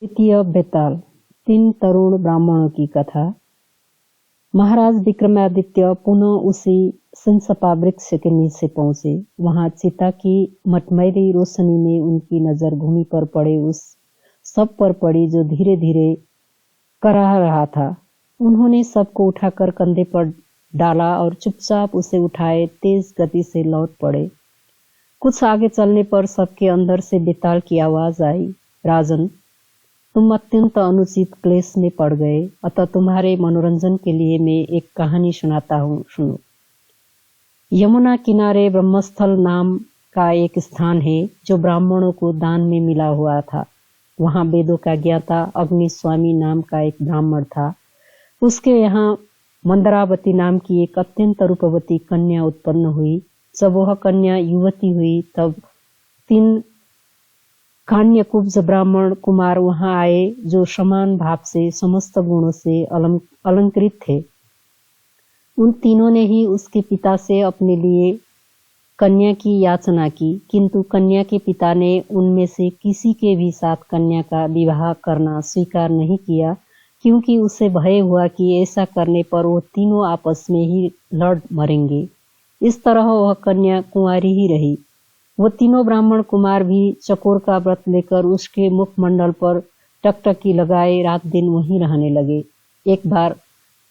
द्वितीय बेताल। 3 तरुण ब्राह्मणों की कथा। महाराज विक्रमादित्य पुनः उसी सिंसपा वृक्ष के नीचे पहुंचे। वहां चिता की मटमैली रोशनी में उनकी नजर भूमि पर पड़े उस सब पर पड़ी जो धीरे धीरे कराह रहा था। उन्होंने सबको उठाकर कंधे पर डाला और चुपचाप उसे उठाए तेज गति से लौट पड़े। कुछ आगे चलने पर सबके अंदर से बेताल की आवाज आई, राजन, तुम अत्यंत अनुचित क्लेश में पड़ गए, अतः तुम्हारे मनोरंजन के लिए मैं एक कहानी सुनाता हूँ, सुनो। यमुना किनारे ब्रह्मस्थल नाम का एक स्थान है जो ब्राह्मणों को दान में मिला हुआ था। वहां वेदों का ज्ञाता अग्निस्वामी नाम का एक ब्राह्मण था। उसके यहाँ मंदरावती नाम की एक अत्यंत रूपवती कन्या उत्पन्न हुई। जब वह कन्या युवती हुई तब 3 कान्यकुब्ज ब्राह्मण कुमार वहां आए जो समान भाव से समस्त गुणों से अलंकृत थे। उन तीनों ने ही उसके पिता से अपने लिए कन्या की याचना की, किंतु कन्या के पिता ने उनमें से किसी के भी साथ कन्या का विवाह करना स्वीकार नहीं किया, क्योंकि उसे भय हुआ कि ऐसा करने पर वो तीनों आपस में ही लड़ मरेंगे। इस तरह वह कन्या कुंवारी ही रही। वो तीनों ब्राह्मण कुमार भी चकोर का व्रत लेकर उसके मुखमंडल पर टकटकी लगाए रात दिन वहीं रहने लगे। एक बार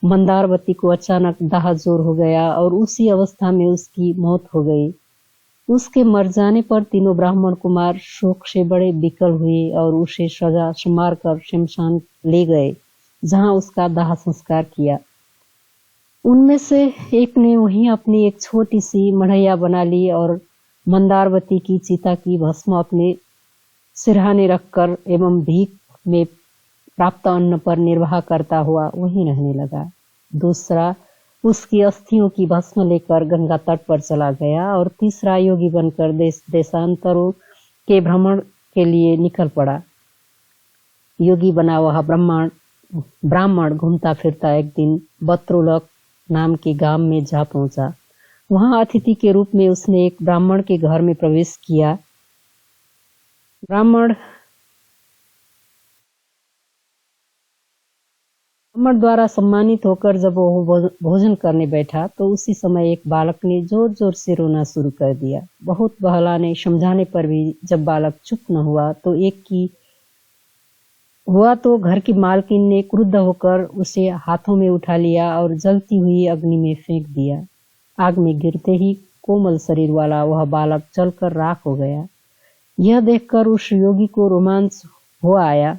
मंदारवती को अचानक दाह जोर हो गया और उसी अवस्था में उसकी मौत हो गई। उसके मर जाने पर तीनों ब्राह्मण कुमार शोक से बड़े विकल हुए और उसे सजा संवार कर शमशान ले गए, जहां उसका दाह संस्कार किया। उनमें से एक ने वहीं अपनी एक छोटी सी मढ़ैया बना ली और मंदारवती की चिता की भस्म अपने सिरहाने रखकर एवं भीख में प्राप्त अन्न पर निर्वाह करता हुआ वहीं रहने लगा। दूसरा उसकी अस्थियों की भस्म लेकर गंगा तट पर चला गया और तीसरा योगी बनकर देश देशांतरों के भ्रमण के लिए निकल पड़ा। योगी बना वह ब्राह्मण घूमता फिरता एक दिन बत्रुलक नाम के गांव में जा पहुंचा। वहां अतिथि के रूप में उसने एक ब्राह्मण के घर में प्रवेश किया। ब्राह्मण द्वारा सम्मानित होकर जब वह भोजन करने बैठा तो उसी समय एक बालक ने जोर जोर से रोना शुरू कर दिया। बहुत बहलाने समझाने पर भी जब बालक चुप न हुआ तो घर की मालकिन ने क्रुद्ध होकर उसे हाथों में उठा लिया और जलती हुई अग्नि में फेंक दिया। आग में गिरते ही कोमल शरीर वाला वह बालक जलकर राख हो गया। यह देखकर उस योगी को रोमांच हो आया।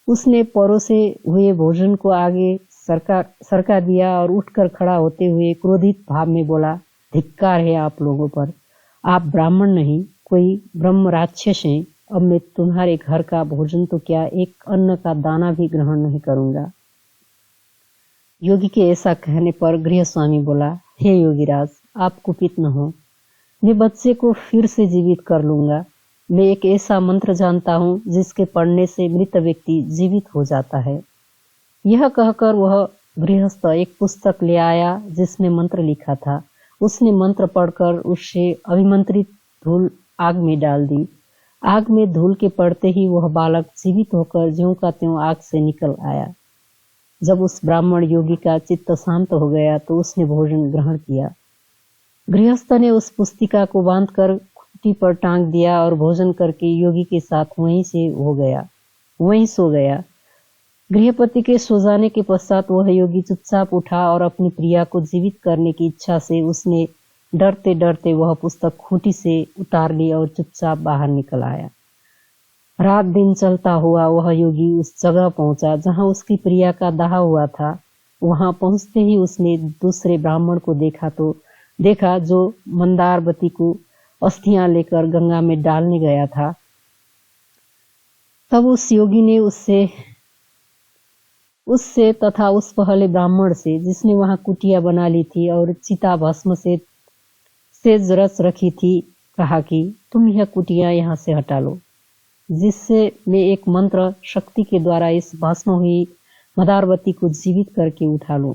उसने परोसे हुए भोजन को आगे सरका दिया और उठकर खड़ा होते हुए क्रोधित भाव में बोला, धिक्कार है आप लोगों पर। आप ब्राह्मण नहीं, कोई ब्रह्म राक्षस हैं। अब मैं तुम्हारे घर का भोजन तो क्या, एक अन्न का दाना भी ग्रहण नहीं करूंगा। योगी के ऐसा कहने पर गृहस्वामी बोला, हे योगीराज, आप कुपित न हो। मैं बच्चे को फिर से जीवित कर लूंगा। मैं एक ऐसा मंत्र जानता हूँ जिसके पढ़ने से मृत व्यक्ति जीवित हो जाता है। यह कहकर वह गृहस्थ एक पुस्तक ले आया जिसमें मंत्र लिखा था। उसने मंत्र पढ़कर उससे अभिमंत्रित धूल आग में डाल दी। आग में धूल के पड़ते ही वह बालक जीवित होकर ज्यों का त्यों आग से निकल आया। जब उस ब्राह्मण योगी का चित्त शांत हो गया तो उसने भोजन ग्रहण किया। गृहस्थ ने उस पुस्तिका को बांधकर खूंटी पर टांग दिया और भोजन करके योगी के साथ वहीं सो गया। गृहपति के सो जाने के पश्चात वह योगी चुपचाप उठा और अपनी प्रिया को जीवित करने की इच्छा से उसने डरते डरते वह पुस्तक खूंटी से उतार ली और चुपचाप बाहर निकल आया। रात दिन चलता हुआ वह योगी उस जगह पहुंचा जहां उसकी प्रिया का दाह हुआ था। वहां पहुंचते ही उसने दूसरे ब्राह्मण को देखा जो मंदारवती को अस्थियां लेकर गंगा में डालने गया था। तब उस योगी ने उससे तथा उस पहले ब्राह्मण से, जिसने वहां कुटिया बना ली थी और चिता भस्म से रच रखी थी, कहा कि तुम यह कुटिया यहाँ से हटा लो, जिससे मैं एक मंत्र शक्ति के द्वारा इस भस्म हुई मंदारवती को जीवित करके उठा लूं।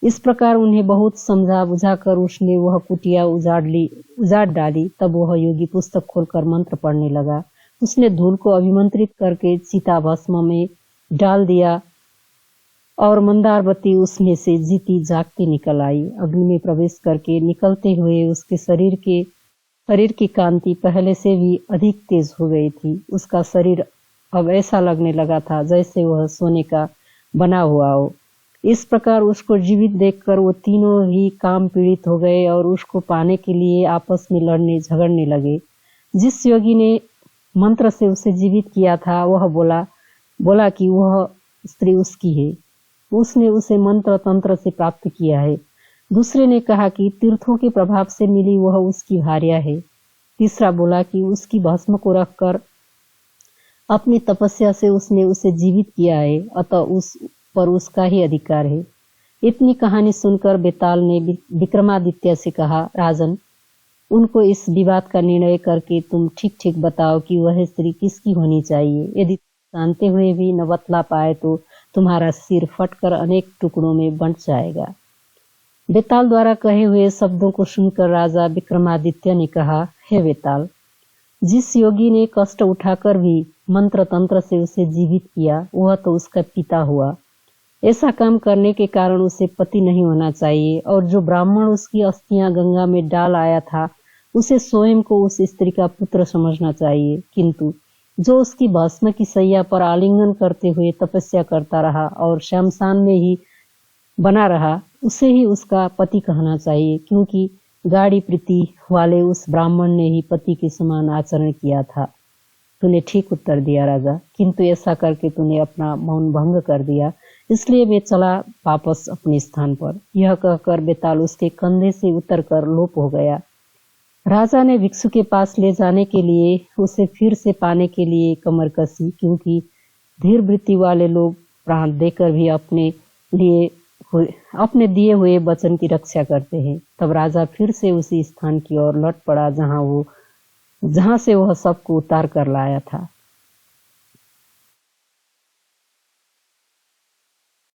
इस प्रकार उन्हें बहुत समझा बुझाकर उसने वह कुटिया उजाड़ डाली। तब वह योगी पुस्तक खोलकर मंत्र पढ़ने लगा। उसने धूल को अभिमंत्रित करके चिता भस्म में डाल दिया और मंदारवती उसमें से जीती जागती निकल आई। अग्नि में प्रवेश करके निकलते हुए उसके शरीर की कांति पहले से भी अधिक तेज हो गई थी। उसका शरीर अब ऐसा लगने लगा था जैसे वह सोने का बना हुआ हो। इस प्रकार उसको जीवित देखकर वो तीनों ही काम पीड़ित हो गए और उसको पाने के लिए आपस में लड़ने झगड़ने लगे। जिस योगी ने मंत्र से उसे जीवित किया था वह बोला कि वह स्त्री उसकी है, उसने उसे मंत्र तंत्र से प्राप्त किया है। दूसरे ने कहा कि तीर्थों के प्रभाव से मिली वह उसकी भार्या है। तीसरा बोला कि उसकी भस्म को रखकर अपनी तपस्या से उसने उसे जीवित किया है, अतः उस पर उसका ही अधिकार है। इतनी कहानी सुनकर बेताल ने विक्रमादित्य से कहा, राजन, उनको इस विवाद का निर्णय करके तुम ठीक ठीक बताओ कि वह स्त्री किसकी होनी चाहिए। यदि जानते हुए भी न बतला पाए तो तुम्हारा सिर फटकर अनेक टुकड़ों में बंट जाएगा। बेताल द्वारा कहे हुए शब्दों को सुनकर राजा विक्रमादित्य ने कहा, हे बेताल, जिस योगी ने कष्ट उठाकर भी मंत्र तंत्र से उसे जीवित किया वह तो उसका पिता हुआ। ऐसा काम करने के कारण उसे पति नहीं होना चाहिए, और जो ब्राह्मण उसकी अस्थियां गंगा में डाल आया था उसे स्वयं को उस स्त्री का पुत्र समझना चाहिए। किंतु जो उसकी भस्म की सैया पर आलिंगन करते हुए तपस्या करता रहा और शमशान में ही बना रहा उसे ही उसका पति कहना चाहिए, क्योंकि गाढ़ी प्रीति वाले उस ब्राह्मण ने ही पति के समान आचरण किया था। तूने ठीक उत्तर दिया राजा, किंतु ऐसा करके तूने अपना मौन भंग कर दिया, इसलिए मैं चला वापस अपने स्थान पर। यह कहकर बेताल उसके कंधे से उतरकर लोप हो गया। राजा ने भिक्षु के पास ले जाने के लिए उसे फिर से पाने के लिए कमर कसी, क्योंकि धीर वृत्ति वाले लोग प्राण देकर भी अपने दिए हुए वचन की रक्षा करते हैं। तब राजा फिर से उसी स्थान की ओर लौट पड़ा जहां से वह सबको उतार कर लाया था।